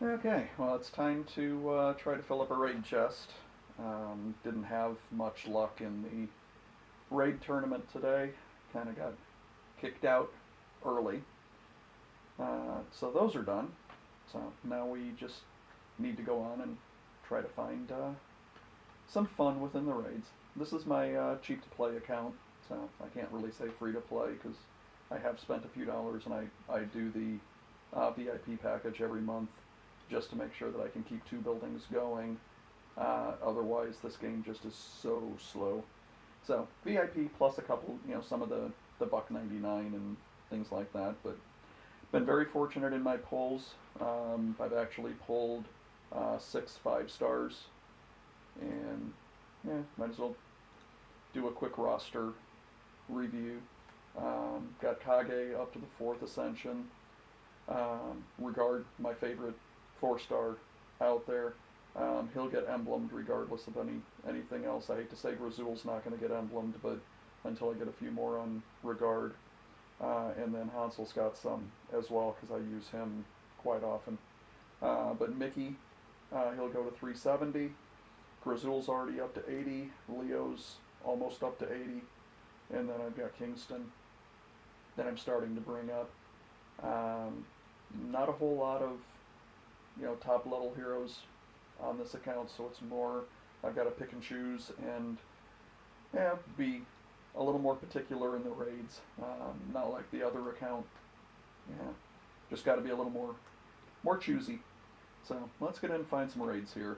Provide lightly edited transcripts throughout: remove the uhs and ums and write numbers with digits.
Okay, well, it's time to try to fill up a raid chest. Didn't have much luck in the raid tournament today. Kind of got kicked out early. So those are done. So now we just need to go on and try to find some fun within the raids. This is my cheap to play account, so I can't really say free to play because I have spent a few dollars and I do the VIP package every month just to make sure that I can keep two buildings going. Otherwise, this game just is so slow. So VIP plus a couple, some of the buck 99 and things like that. But been very fortunate in my pulls. I've actually pulled 6 5 stars, and yeah, might as well do a quick roster review. Got Kage up to the 4th Ascension. Regard, my favorite 4-star out there. He'll get emblemed regardless of anything else. I hate to say Grazul's not going to get emblemed, but until I get a few more on Regard. And then Hansel's got some as well because I use him quite often. But Mickey, he'll go to 370. Grazul's already up to 80. Leo's almost up to 80. And then I've got Kingston that I'm starting to bring up. Not a whole lot of top level heroes on this account, so it's more I've got to pick and choose and be a little more particular in the raids. Not like the other account. Yeah, just got to be a little more choosy. So let's get in and find some raids here.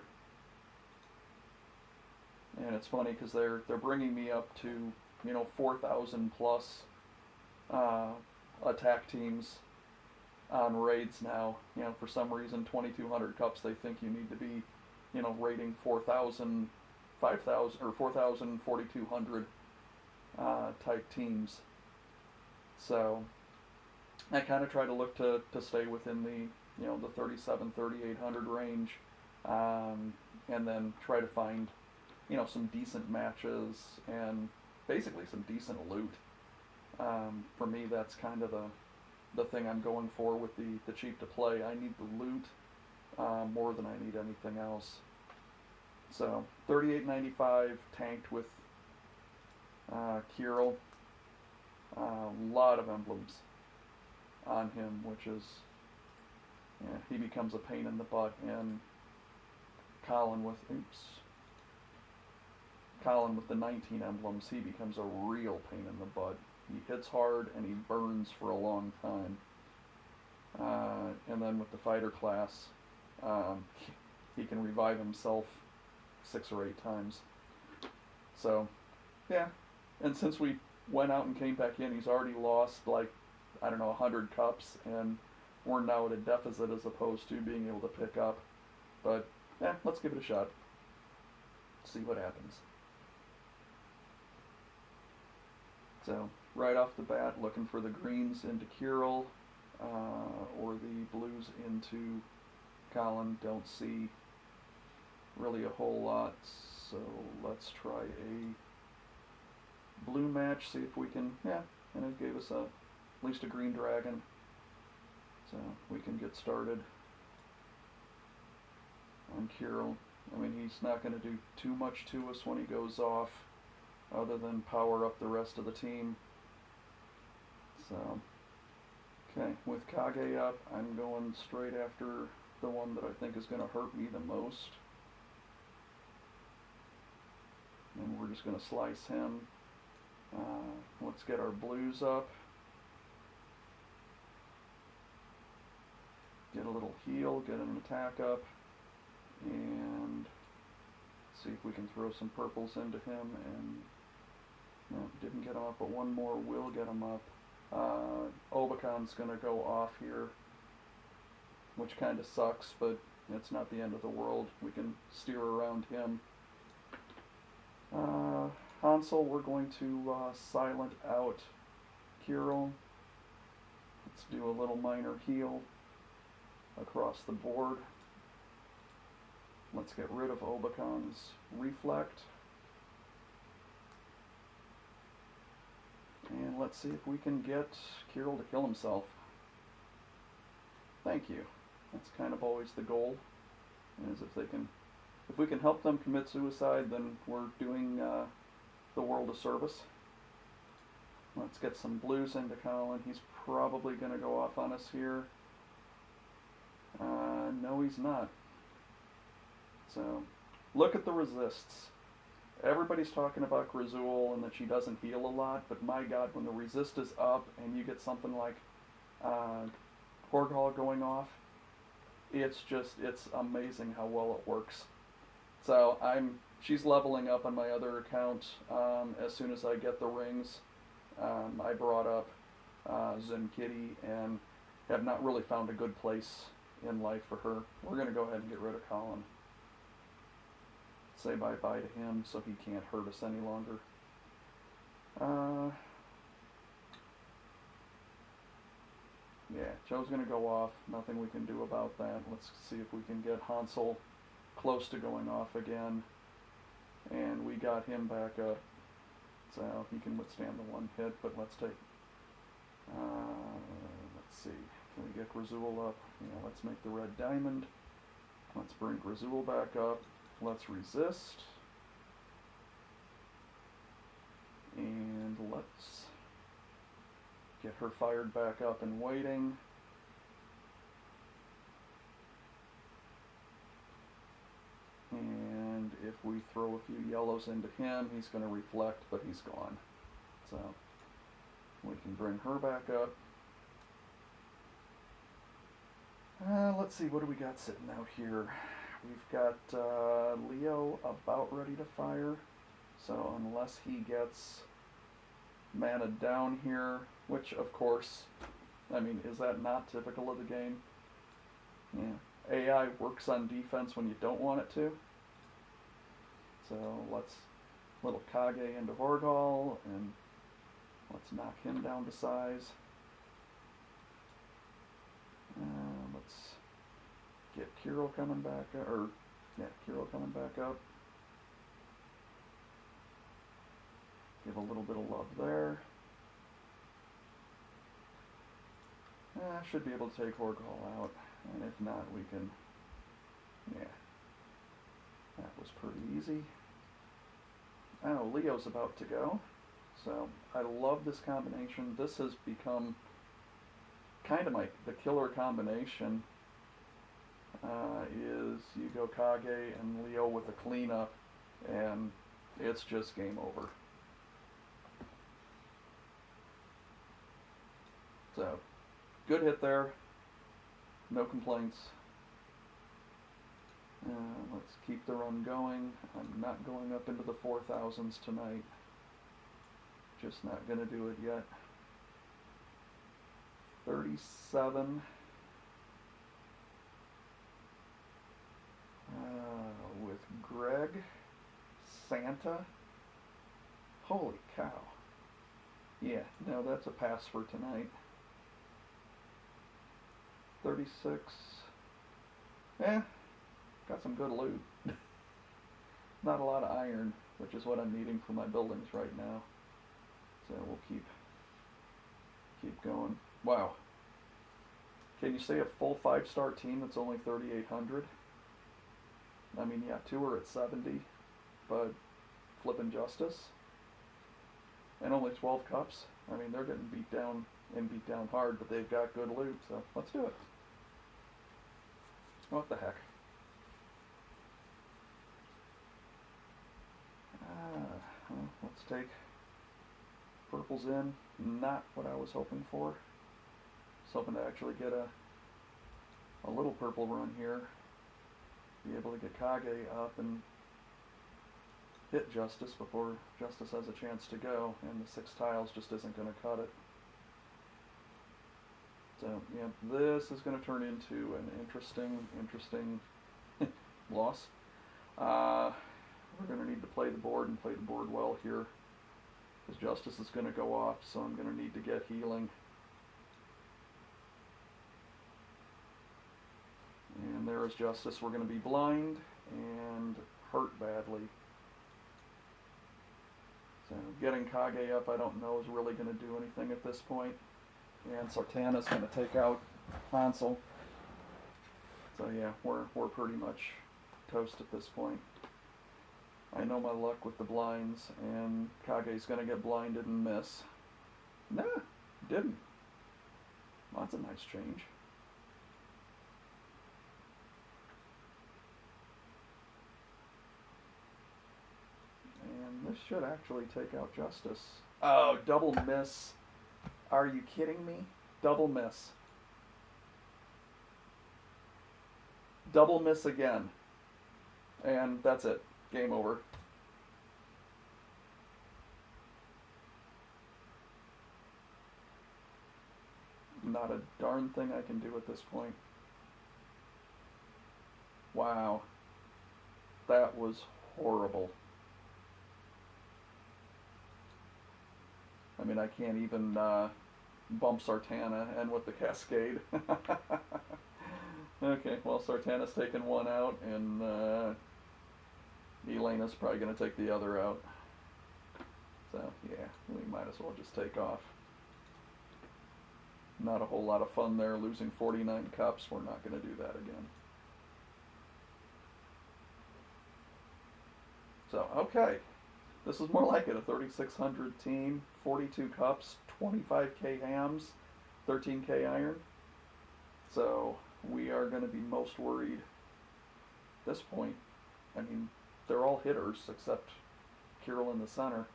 And it's funny because they're bringing me up to 4,000 plus attack teams on raids now. For some reason, 2,200 cups they think you need to be, rating 4,000, 5,000, or 4,000, 4,200 type teams. So I kind of try to look to stay within the 37, 3,800 range, and then try to find some decent matches and basically some decent loot. For me, that's kind of the thing I'm going for with the cheap to play. I need the loot more than I need anything else. So 38.95 tanked with Kirill. A lot of emblems on him, which is he becomes a pain in the butt. And Colin with the 19 emblems, he becomes a real pain in the butt. He hits hard and he burns for a long time. And then with the fighter class, he can revive himself 6 or 8 times. So, yeah. And since we went out and came back in, he's already lost 100 cups, and we're now at a deficit as opposed to being able to pick up. But, let's give it a shot. See what happens. So, right off the bat, looking for the greens into Kirill, or the blues into Colin. Don't see really a whole lot, so let's try a blue match, see if we can, and it gave us at least a green dragon, so we can get started on Kirill. I mean, he's not going to do too much to us when he goes off, other than power up the rest of the team. So, okay, with Kage up, I'm going straight after the one that I think is going to hurt me the most. And we're just going to slice him. Let's get our blues up. Get a little heal, get an attack up, and see if we can throw some purples into him. And no, didn't get off, but one more will get him up. Obacon's going to go off here, which kind of sucks, but it's not the end of the world. We can steer around him. Hansel, we're going to silent out Kirill. Let's do a little minor heal across the board. Let's get rid of Obacon's reflect. And let's see if we can get Kirill to kill himself. Thank you. That's kind of always the goal, is if we can help them commit suicide, then we're doing the world a service. Let's get some blues into Colin. He's probably going to go off on us here. No, he's not. So, look at the resists. Everybody's talking about Grazul and that she doesn't heal a lot, but my god, when the resist is up and you get something like Horghall going off, it's amazing how well it works. So she's leveling up on my other account. As soon as I get the rings, I brought up Zen Kitty and have not really found a good place in life for her. We're going to go ahead and get rid of Colin. Say bye-bye to him so he can't hurt us any longer. Yeah, Joe's going to go off. Nothing we can do about that. Let's see if we can get Hansel close to going off again. And we got him back up. So he can withstand the one hit, but let's take... let's see. Can we get Grazul up? Yeah, let's make the red diamond. Let's bring Grazul back up. Let's resist. And let's get her fired back up and waiting. And if we throw a few yellows into him, he's going to reflect, but he's gone. So we can bring her back up. Let's see, what do we got sitting out here? We've got Leo about ready to fire. So unless he gets mana down here, which of course, I mean, is that not typical of the game? Yeah. AI works on defense when you don't want it to. So let's little Kage into Horghall and let's knock him down to size. Let's get Kiro coming back up, Kiro coming back up. Give a little bit of love there. Should be able to take Horghall out, and if not, we can, yeah. That was pretty easy. Oh, Leo's about to go. So, I love this combination. This has become kind of the killer combination. Is you go Kage and Leo with a cleanup, and it's just game over. So, good hit there. No complaints. Let's keep the run going. I'm not going up into the 4,000s tonight. Just not going to do it yet. 37. With Greg, Santa. Holy cow. Yeah, no, that's a pass for tonight. 36. Got some good loot. Not a lot of iron, which is what I'm needing for my buildings right now. So we'll keep going. Wow. Can you say a full 5-star team that's only 3,800? I mean, yeah, 2 are at 70, but flipping Justice. And only 12 cups. I mean, they're getting beat down and beat down hard, but they've got good loot, so let's do it. What the heck? Well, let's take purples in. Not what I was hoping for. I was hoping to actually get a little purple run here. Be able to get Kage up and hit Justice before Justice has a chance to go, and the 6 tiles just isn't going to cut it. So, yeah, this is going to turn into an interesting loss. We're going to need to play the board and play the board well here, because Justice is going to go off, so I'm going to need to get healing. And there is Justice. We're going to be blind and hurt badly. So getting Kage up, I don't know, is really going to do anything at this point. And Sartana's going to take out Hansel. So yeah, we're pretty much toast at this point. I know my luck with the blinds, and Kage's gonna get blinded and miss. Nah, didn't. Well, that's a nice change. And this should actually take out Justice. Oh, double miss. Are you kidding me? Double miss. Double miss again. And that's it. Game over. Not a darn thing I can do at this point. Wow. That was horrible. I mean, I can't even bump Sartana and with the Cascade. Okay, well, Sartana's taking one out, and Elena's probably going to take the other out. So, yeah, we might as well just take off. Not a whole lot of fun there, losing 49 cups. We're not going to do that again. So, okay. This is more like it, a 3,600 team, 42 cups, 25k hams, 13k iron. So we are going to be most worried at this point. I mean, they're all hitters except Kirill in the center.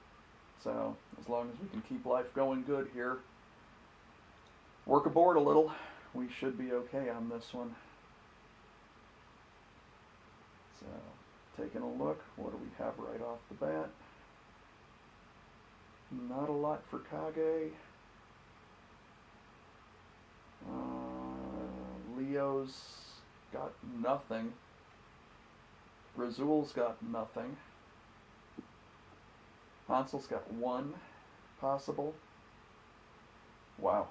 So as long as we can keep life going good here, work aboard a little, we should be okay on this one. So taking a look, what do we have right off the bat? Not a lot for Kage. Leo's got nothing. Razul's got nothing. Hansel's got one possible. Wow.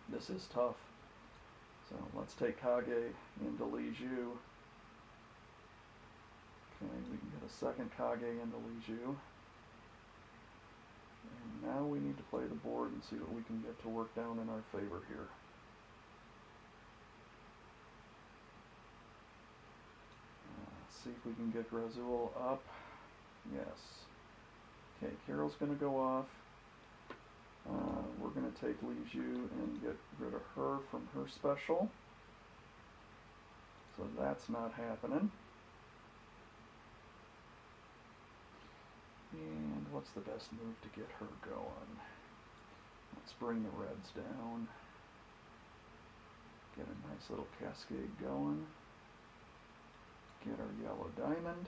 This is tough. So let's take Kage into Li Ju. Okay, we can get a second Kage into Li Ju. And now we need to play the board and see what we can get to work down in our favor here. Let's see if we can get Razul up. Yes. Okay, Carol's going to go off. We're going to take Li Ju and get rid of her from her special. So that's not happening. And what's the best move to get her going? Let's bring the reds down. Get a nice little cascade going. Get our yellow diamond.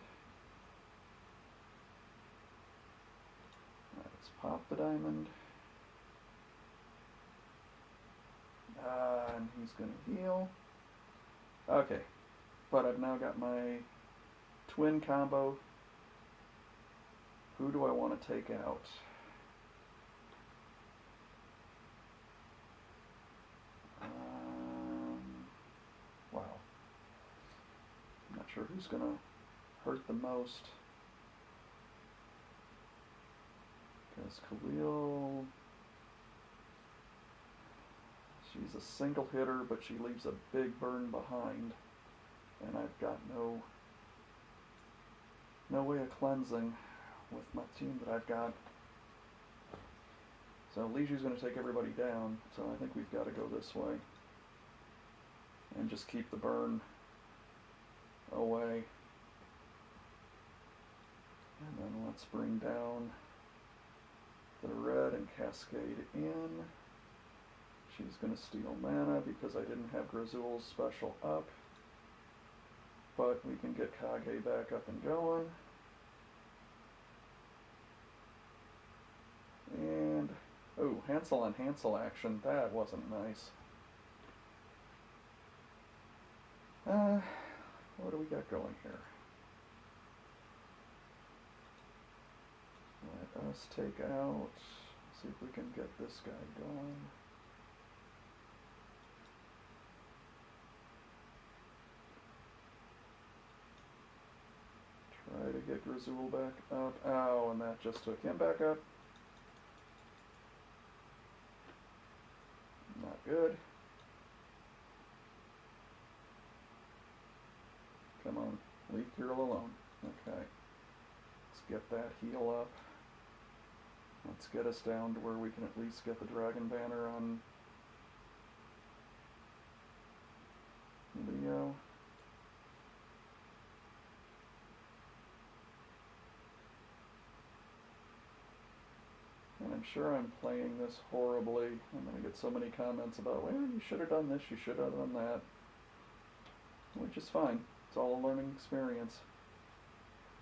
Let's pop the diamond. And he's going to heal. Okay, but I've now got my twin combo. Who do I want to take out? Wow. I'm not sure who's going to hurt the most. Because Khalil, she's a single hitter, but she leaves a big burn behind. And I've got no way of cleansing with my team that I've got. So Li Ju's going to take everybody down, so I think we've got to go this way. And just keep the burn away. And then let's bring down the red and cascade in. She's going to steal mana because I didn't have Grazul's special up. But we can get Kage back up and going. And, oh, Hansel on Hansel action. That wasn't nice. What do we got going here? Let us take out, see if we can get this guy going. Try to get Grazul back up. Oh, and that just took him back up. Not good. Leave Kirill alone. Okay. Let's get that heal up. Let's get us down to where we can at least get the Dragon Banner on Leo. And I'm sure I'm playing this horribly. I'm going to get so many comments about, well, you should have done this, you should have done that. Which is fine. It's all a learning experience.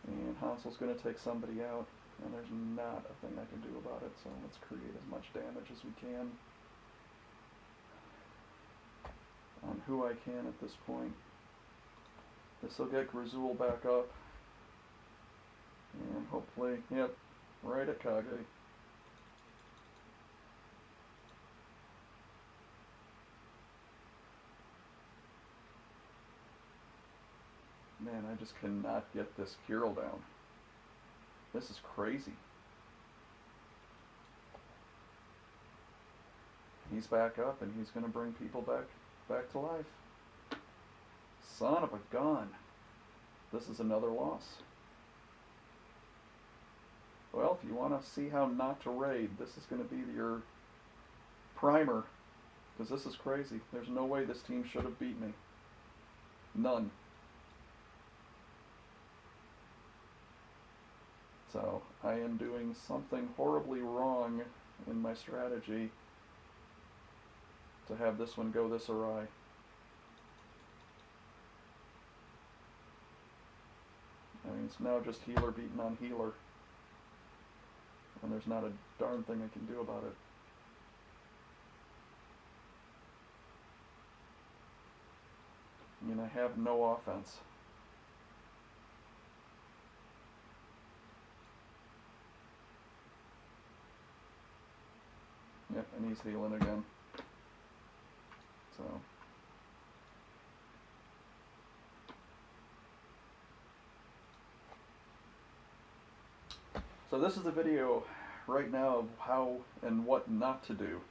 And Hansel's going to take somebody out, and there's not a thing I can do about it, so let's create as much damage as we can on who I can at this point. This will get Grazul back up, and hopefully, yep, right at Kage. Man, I just cannot get this Kirill down. This is crazy. He's back up, and he's going to bring people back to life. Son of a gun. This is another loss. Well, if you want to see how not to raid, this is going to be your primer. Because this is crazy. There's no way this team should have beat me. None. So, I am doing something horribly wrong in my strategy to have this one go this awry. I mean, it's now just healer beating on healer. And there's not a darn thing I can do about it. I mean, I have no offense. Yep, and he's healing again. So this is a video right now of how and what not to do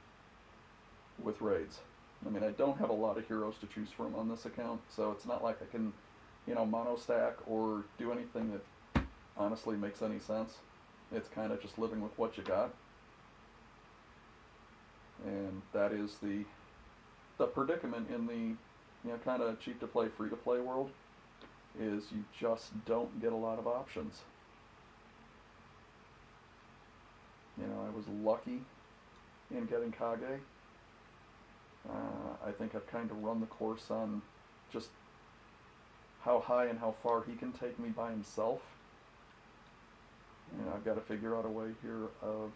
with raids. I mean, I don't have a lot of heroes to choose from on this account, so it's not like I can, mono stack or do anything that honestly makes any sense. It's kind of just living with what you got. And that is the predicament in the kind of cheap to play, free to play world, is you just don't get a lot of options. I was lucky in getting Kage. I think I've kind of run the course on just how high and how far he can take me by himself. I've got to figure out a way here of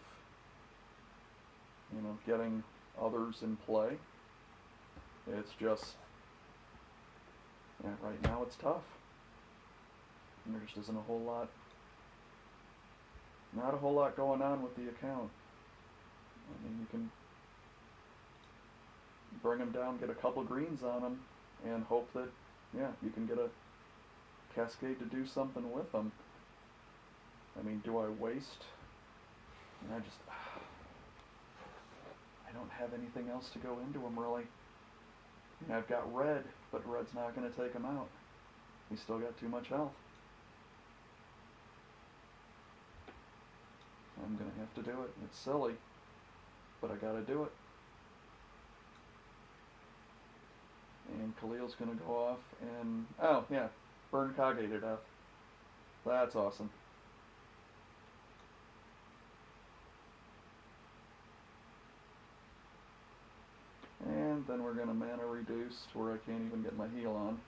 getting others in play. It's just, right now it's tough. And there just isn't not a whole lot going on with the account. I mean, you can bring them down, get a couple greens on them, and hope that, you can get a cascade to do something with them. I mean, do I waste? I don't have anything else to go into him, really. I've got red, but red's not going to take him out. He's still got too much health. I'm going to have to do it. It's silly, but I got to do it. And Khalil's going to go off and, burn Kage to death. That's awesome. And then we're going to mana reduce to where I can't even get my heal on.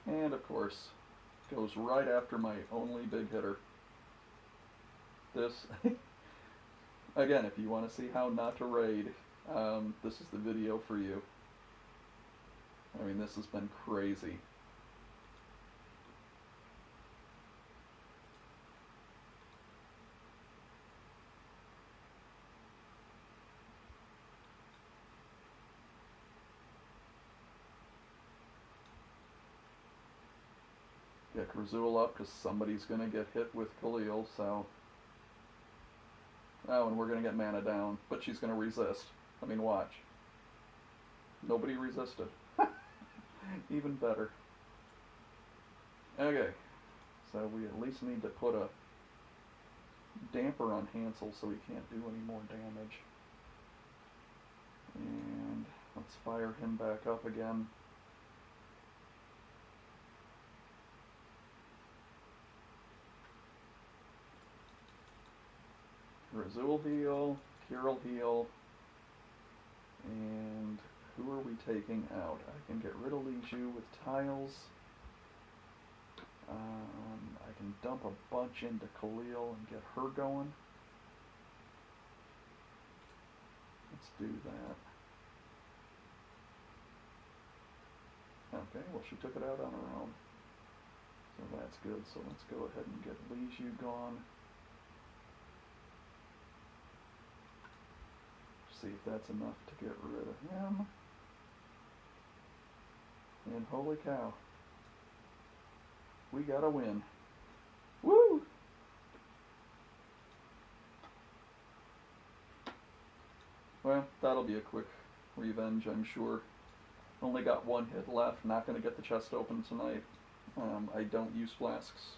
And of course, goes right after my only big hitter. This, again, if you want to see how not to raid, this is the video for you. I mean, this has been crazy. Get Grazul up because somebody's going to get hit with Khalil, so... Oh, and we're going to get mana down, but she's going to resist. I mean, watch. Nobody resisted. Even better. Okay, so we at least need to put a damper on Hansel so he can't do any more damage. And let's fire him back up again. Razul heal, Kirill heal, and who are we taking out? I can get rid of Liju with tiles. I can dump a bunch into Khalil and get her going. Let's do that. Okay, well she took it out on her own. So that's good. So let's go ahead and get Liju gone. See if that's enough to get rid of him. And holy cow, we got a win. Woo! Well, that'll be a quick revenge, I'm sure. Only got one hit left, not going to get the chest open tonight. I don't use flasks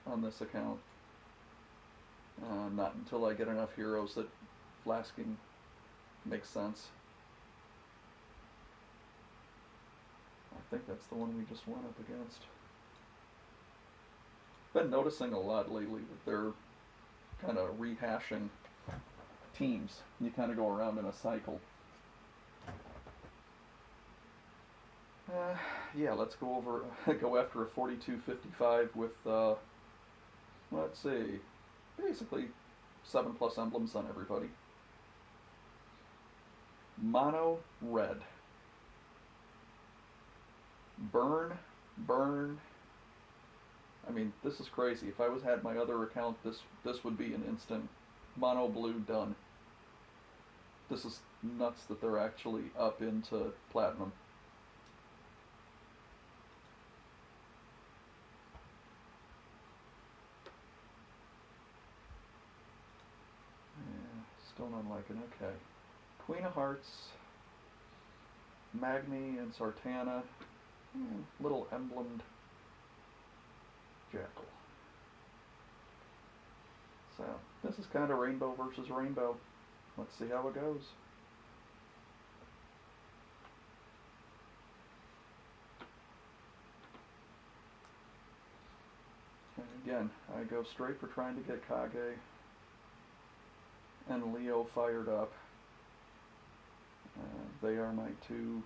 on this account. Not until I get enough heroes that flasking makes sense. I think that's the one we just went up against. Been noticing a lot lately that they're kind of rehashing teams. You kind of go around in a cycle. Yeah, let's go after a 4255 with, let's see, basically 7+ emblems on everybody. Mono red. Burn. I mean, this is crazy. If I had my other account, this would be an instant mono blue done. This is nuts that they're actually up into platinum. Yeah, still not liking it. Okay. Queen of Hearts, Magni and Sartana, little emblemed Jackal. So, this is kind of rainbow versus rainbow. Let's see how it goes. And again, I go straight for trying to get Kage and Leo fired up. They are my two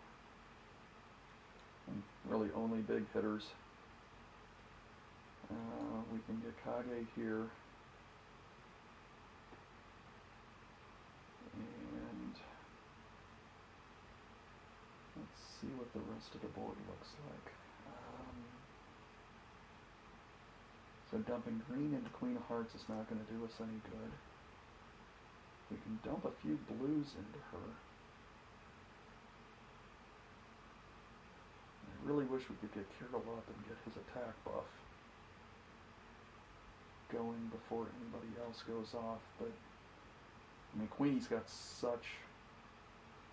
and really only big hitters. We can get Kage here. And let's see what the rest of the board looks like. So dumping green into Queen of Hearts is not going to do us any good. We can dump a few blues into her. I really wish we could get Kirill up and get his attack buff going before anybody else goes off, but I mean, Queenie's got such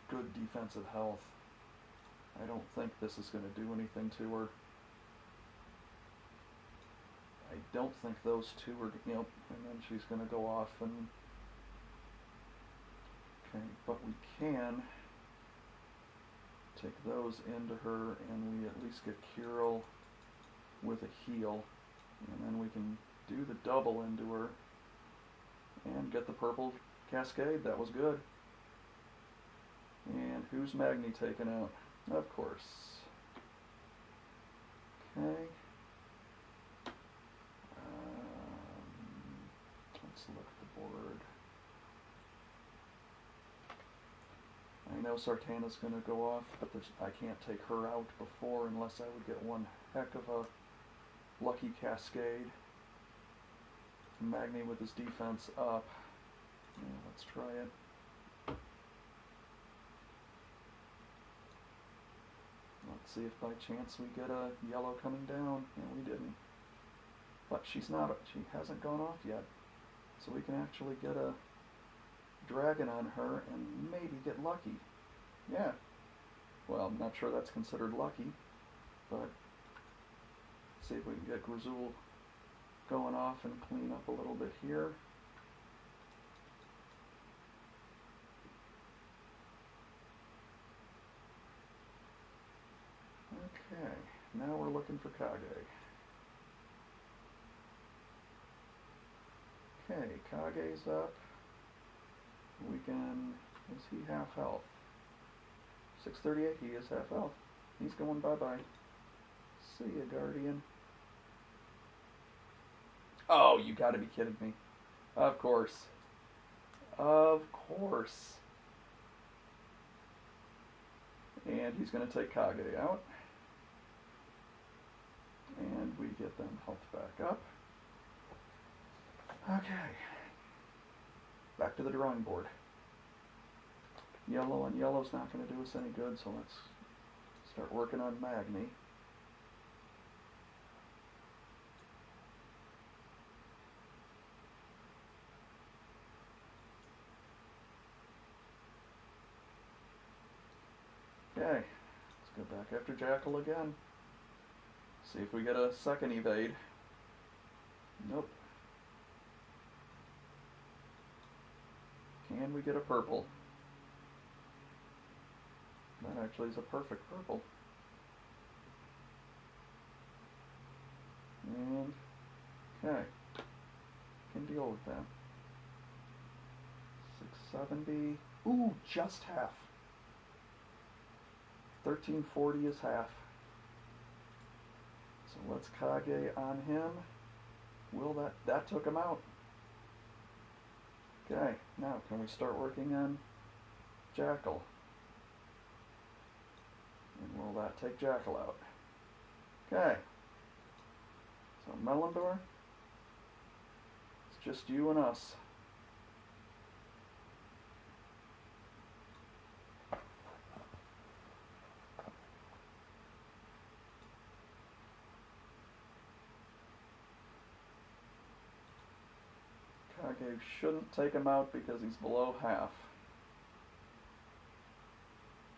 good defensive health. I don't think this is going to do anything to her. I don't think those two are, and then she's going to go off and, okay, but we can take those into her and we at least get Kirill with a heal, and then we can do the double into her and get the purple Cascade. That was good. And who's Magni taken out? Of course. Okay. Let's look at the board. I know Sartana's going to go off, but I can't take her out before unless I would get one heck of a lucky Cascade. Magni with his defense up. Yeah, let's try it. Let's see if by chance we get a yellow coming down. Yeah, we didn't. But she hasn't gone off yet. So we can actually get a dragon on her and maybe get lucky. Yeah, Well, I'm not sure that's considered lucky, but see if we can get Grazul going off and clean up a little bit here. Okay, now we're looking for Kage. Okay, Kage's up. We can, is he half health? 638, he is half health. He's going bye-bye. See ya, Guardian. Oh, you gotta be kidding me. Of course. Of course. And he's gonna take Kage out. And we get them health back up. Okay. Back to the drawing board. Yellow, and yellow's not going to do us any good, so let's start working on Magni. Okay, let's go back after Jackal again. See if we get a second evade. Nope. Can we get a purple? That actually is a perfect purple. And, okay, can deal with that. 670, ooh, just half. 1340 is half. So let's Kage on him. Will that took him out. Okay, now can we start working on Jackal? And will that take Jackal out? Okay. So Melindor, it's just you and us. Kage shouldn't take him out because he's below half.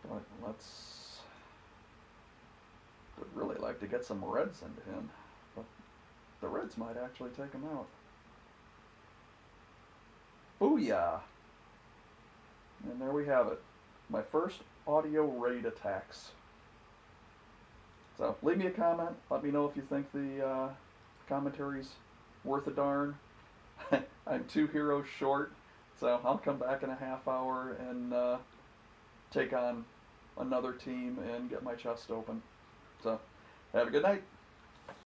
But would really like to get some reds into him. But the reds might actually take him out. Booyah! And there we have it. My first audio raid attacks. So leave me a comment. Let me know if you think the commentary's worth a darn. I'm 2 heroes short, so I'll come back in a half hour and take on another team and get my chest open. So, have a good night.